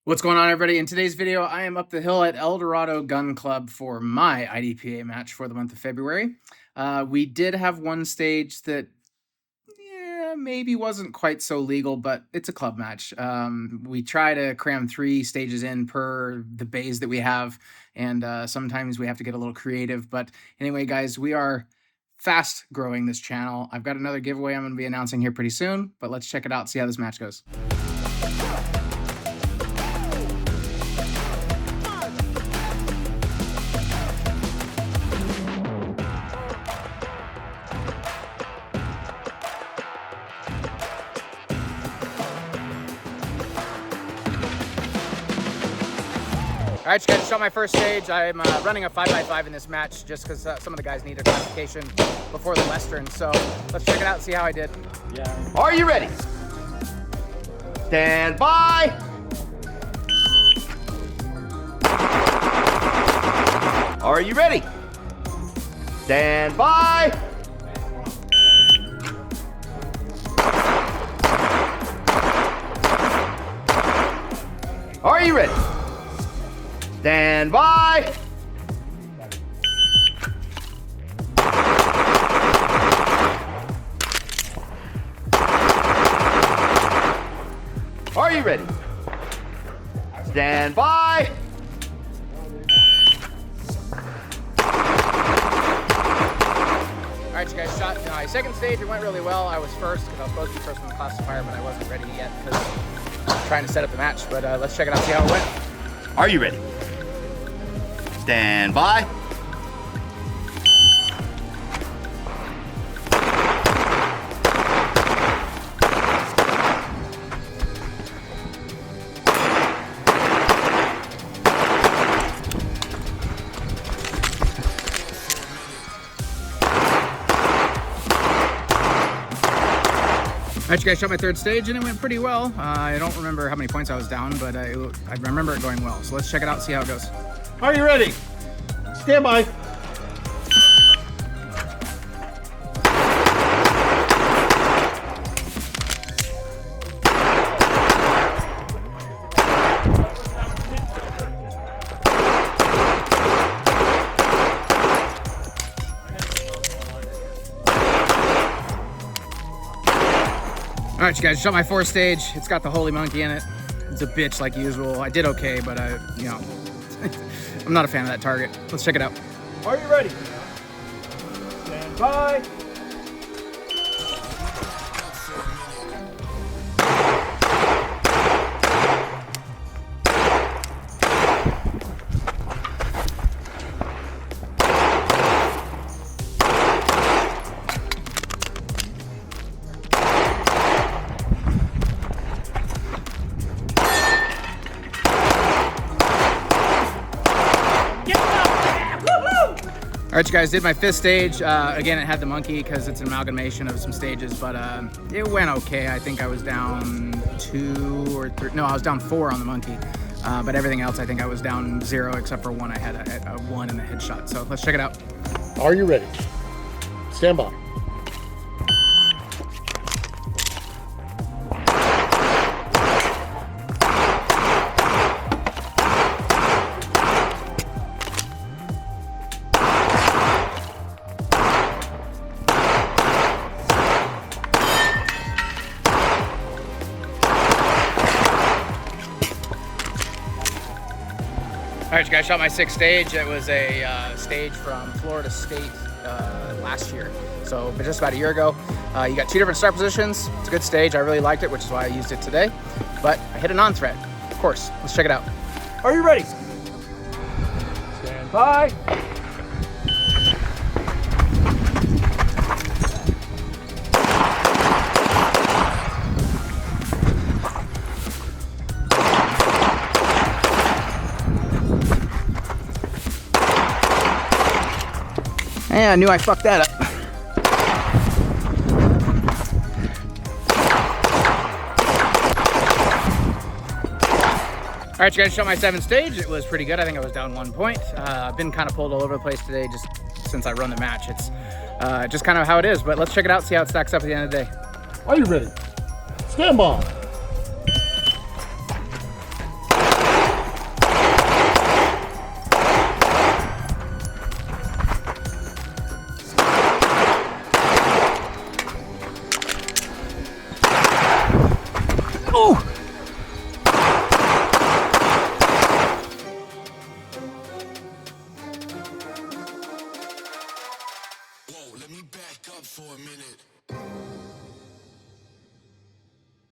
What's going on, everybody? In today's video, I am up the hill at El Dorado Gun Club for my IDPA match for the month of February. We did have one stage that maybe wasn't quite so legal, but it's a club match. We try to cram 3 stages in per the bays that we have, and sometimes we have to get a little creative. But anyway, guys, we are fast growing this channel. I've got another giveaway I'm going to be announcing here pretty soon, but let's check it out, see how this match goes. All right, you guys, shot my first stage. I'm running a 5x5 in this match just because some of the guys need a classification before the Western. So let's check it out and see how I did. Yeah. Are you ready? Stand by. Are you ready? Stand by. Are you ready? Stand by. Are you ready? Stand by. All right, you guys, shot my second stage. It went really well. I was first because I was supposed to be first on the classifier, but I wasn't ready yet because I was trying to set up the match. But let's check it out, see how it went. Are you ready? Stand by. All right, you guys, shot my third stage and it went pretty well. I don't remember how many points I was down, but I remember it going well. So let's check it out, see how it goes. Are you ready? Stand by. All right, you guys, shot my fourth stage. It's got the holy monkey in it. It's a bitch like usual. I did okay, but I'm not a fan of that target. Let's check it out. Are you ready? Stand by. All right, you guys, did my fifth stage. Again, it had the monkey because it's an amalgamation of some stages, but it went okay. I think I was down 2 or 3. No, I was down 4 on the monkey. But everything else, I think I was down 0 except for one. I had a 1 in the headshot. So let's check it out. Are you ready? Stand by. All right, you guys, shot my sixth stage. It was a stage from Florida State last year, so just about a year ago. You got 2 different start positions. It's a good stage. I really liked it, which is why I used it today. But I hit a non-threat, of course. Let's check it out. Are you ready? Stand by. Yeah, I knew I fucked that up. All right, you guys, shot my 7th stage. It was pretty good. I think I was down 1 point. I've been kind of pulled all over the place today just since I run the match. It's just kind of how it is, but let's check it out, see how it stacks up at the end of the day. Are you ready? Stand by.